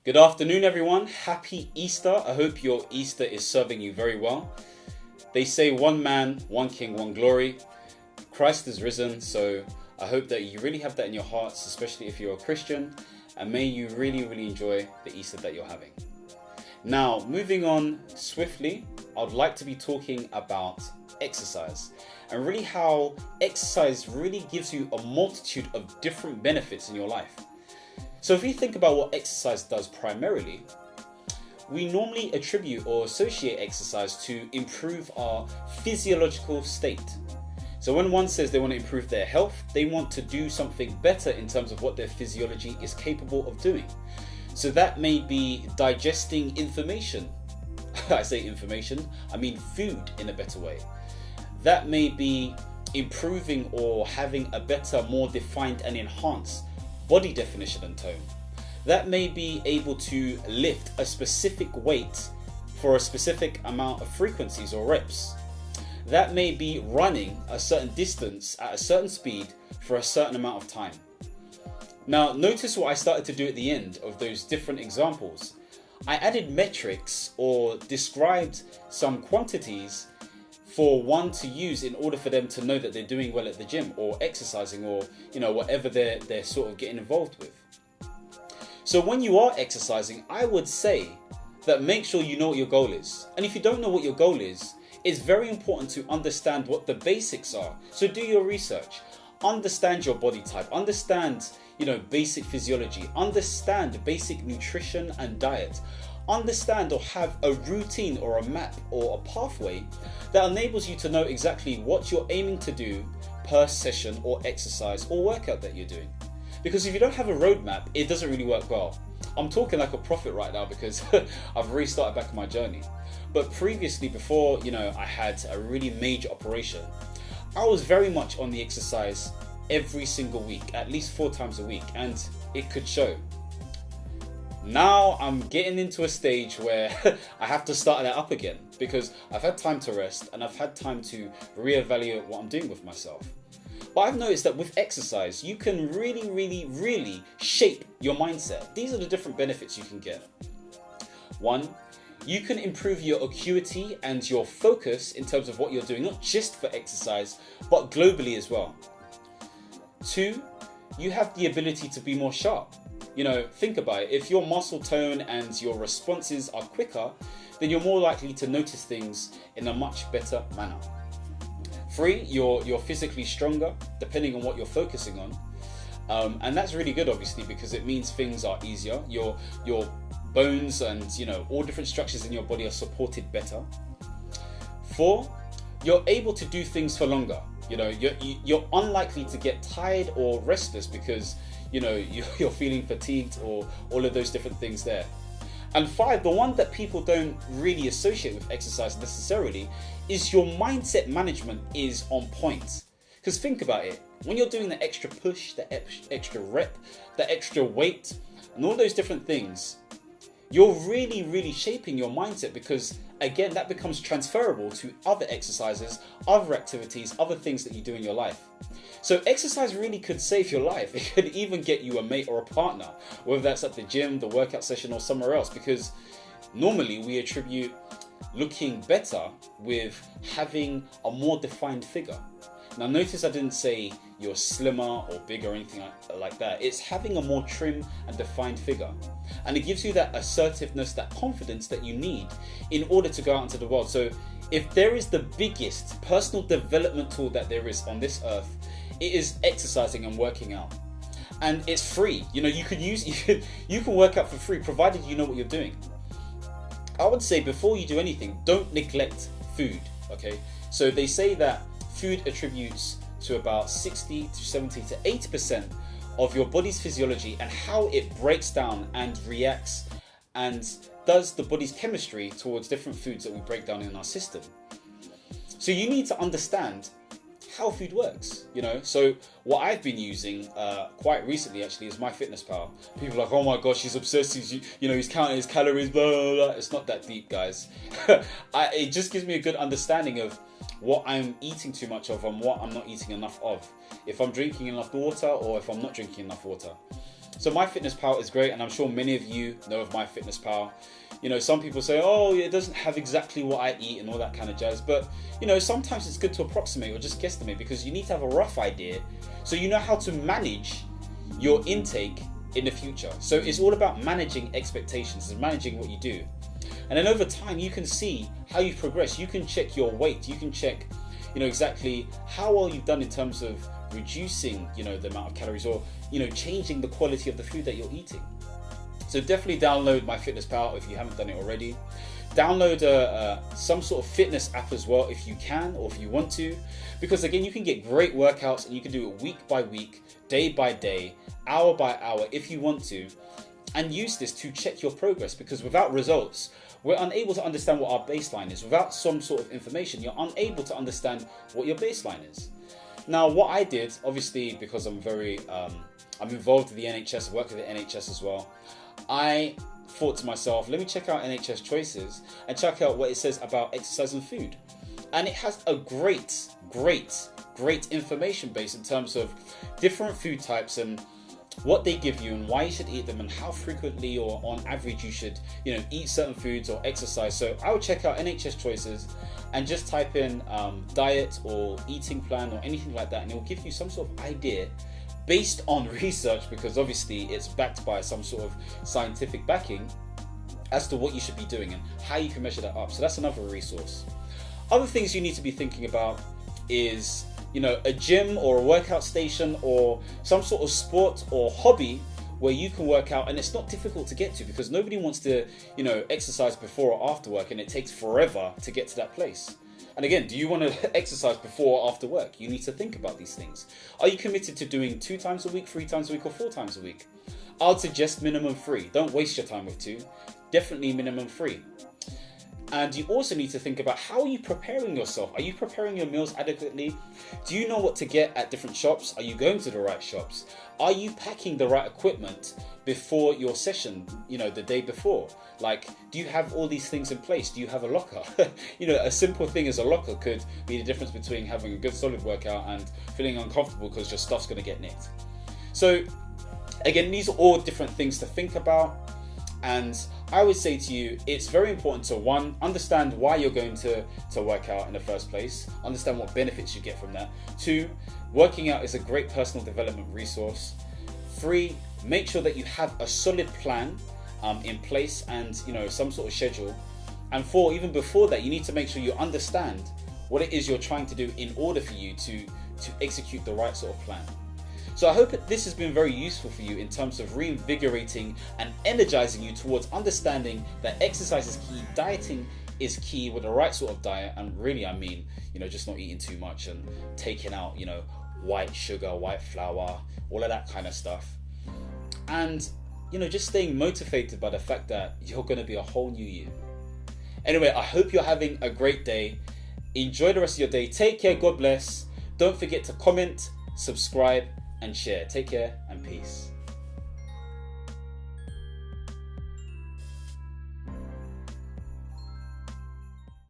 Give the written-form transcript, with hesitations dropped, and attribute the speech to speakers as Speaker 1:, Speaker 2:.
Speaker 1: Good afternoon, everyone. Happy Easter. I hope your Easter is serving you very well. They say one man, one king, one glory. Christ is risen, so I hope that you really have that in your hearts, especially if you're a Christian, and may you really enjoy the Easter that you're having. Now, moving on swiftly, I'd like to be talking about exercise and really how exercise really gives you a multitude of different benefits in your life. So if we think about what exercise does primarily, we normally attribute or associate exercise to improve our physiological state. So when one says they want to improve their health, they want to do something better in terms of what their physiology is capable of doing. So that may be digesting information. I say information, I mean food in a better way. That may be improving or having a better, more defined and enhanced body definition and tone. That may be able to lift a specific weight for a specific amount of frequencies or reps. That may be running a certain distance at a certain speed for a certain amount of time. Now, notice what I started to do at the end of those different examples. I added metrics or described some quantities for one to use in order for them to know that they're doing well at the gym or exercising or whatever they're sort of getting involved with. So when you are exercising, I would say that make sure you know what your goal is. And if you don't know what your goal is, it's very important to understand what the basics are. So do your research, understand your body type, understand basic physiology, understand basic nutrition and diet, understand or have a routine or a map or a pathway that enables you to know exactly what you're aiming to do per session or exercise or workout that you're doing. Because if you don't have a roadmap, it doesn't really work well. I'm talking like a prophet right now because I've really started back on my journey. But previously, before I had a really major operation, I was very much on the exercise every single week, at least 4 times a week, and it could show. Now I'm getting into a stage where I have to start that up again because I've had time to rest and I've had time to reevaluate what I'm doing with myself. But I've noticed that with exercise, you can really shape your mindset. These are the different benefits you can get. 1, you can improve your acuity and your focus in terms of what you're doing, not just for exercise, but globally as well. 2, you have the ability to be more sharp. Think about it. If your muscle tone and your responses are quicker, then you're more likely to notice things in a much better manner. 3, you're physically stronger, depending on what you're focusing on. And that's really good, obviously, because it means things are easier. Your bones and all different structures in your body are supported better. 4, you're able to do things for longer. You're unlikely to get tired or restless because you're feeling fatigued or all of those different things there. And 5, the one that people don't really associate with exercise necessarily is your mindset management is on point. Because think about it, when you're doing the extra push, the extra rep, the extra weight, and all those different things, you're really shaping your mindset because, again, that becomes transferable to other exercises, other activities, other things that you do in your life. So exercise really could save your life. It could even get you a mate or a partner, whether that's at the gym, the workout session, or somewhere else, because normally we attribute looking better with having a more defined figure. Now notice I didn't say you're slimmer or bigger or anything like that. It's having a more trim and defined figure. And it gives you that assertiveness, that confidence that you need in order to go out into the world. So if there is the biggest personal development tool that there is on this earth, it is exercising and working out. And it's free. You can work out for free provided you know what you're doing. I would say before you do anything, don't neglect food, okay? So they say that food attributes to about 60 to 70 to 80% of your body's physiology and how it breaks down and reacts and does the body's chemistry towards different foods that we break down in our system. So you need to understand how food works, So what I've been using quite recently actually is MyFitnessPal. People are like, oh my gosh, he's obsessed, he's counting his calories, blah, blah, blah. It's not that deep, guys. It just gives me a good understanding of what I'm eating too much of and what I'm not eating enough of. If I'm drinking enough water or if I'm not drinking enough water. So MyFitnessPal is great, and I'm sure many of you know of MyFitnessPal. You know, some people say, oh, it doesn't have exactly what I eat and all that kind of jazz. But, you know, sometimes it's good to approximate or just guesstimate, because you need to have a rough idea so you know how to manage your intake in the future. So it's all about managing expectations and managing what you do. And then over time, you can see how you progress. You can check your weight. You can check, you know, exactly how well you've done in terms of reducing, you know, the amount of calories, or, you know, changing the quality of the food that you're eating. So definitely download MyFitnessPal if you haven't done it already. Download some sort of fitness app as well if you can, or if you want to, because again, you can get great workouts and you can do it week by week, day by day, hour by hour if you want to, and use this to check your progress, because without results, we're unable to understand what our baseline is. Without some sort of information, you're unable to understand what your baseline is. Now, what I did, obviously, because I'm involved with the NHS, I work with the NHS as well, I thought to myself, let me check out NHS Choices and check out what it says about exercise and food. And it has a great information base in terms of different food types and what they give you and why you should eat them and how frequently or on average you should, you know, eat certain foods or exercise. So I would check out NHS Choices and just type in diet or eating plan or anything like that, and it will give you some sort of idea based on research, because obviously it's backed by some sort of scientific backing as to what you should be doing and how you can measure that up. So that's another resource. Other things you need to be thinking about is, you know, a gym or a workout station or some sort of sport or hobby where you can work out and it's not difficult to get to, because nobody wants to, you know, exercise before or after work, and it takes forever to get to that place. And again, do you want to exercise before or after work? You need to think about these things. Are you committed to doing 2 times a week, 3 times a week, or 4 times a week? I would suggest minimum 3. Don't waste your time with 2. Definitely minimum 3. And you also need to think about, how are you preparing yourself? Are you preparing your meals adequately? Do you know what to get at different shops? Are you going to the right shops? Are you packing the right equipment before your session, you know, the day before? Like, do you have all these things in place? Do you have a locker? You know, a simple thing as a locker could be the difference between having a good solid workout and feeling uncomfortable because your stuff's going to get nicked. So again, these are all different things to think about. And I would say to you, it's very important to, 1, understand why you're going to work out in the first place, understand what benefits you get from that. 2, working out is a great personal development resource. 3, make sure that you have a solid plan in place and, you know, some sort of schedule. And 4, even before that, you need to make sure you understand what it is you're trying to do in order for you to execute the right sort of plan. So I hope that this has been very useful for you in terms of reinvigorating and energizing you towards understanding that exercise is key, dieting is key with the right sort of diet, and really, I mean, you know, just not eating too much and taking out, you know, white sugar, white flour, all of that kind of stuff. And, you know, just staying motivated by the fact that you're going to be a whole new you. Anyway, I hope you're having a great day. Enjoy the rest of your day. Take care. God bless. Don't forget to comment, subscribe, and share. Take care and peace.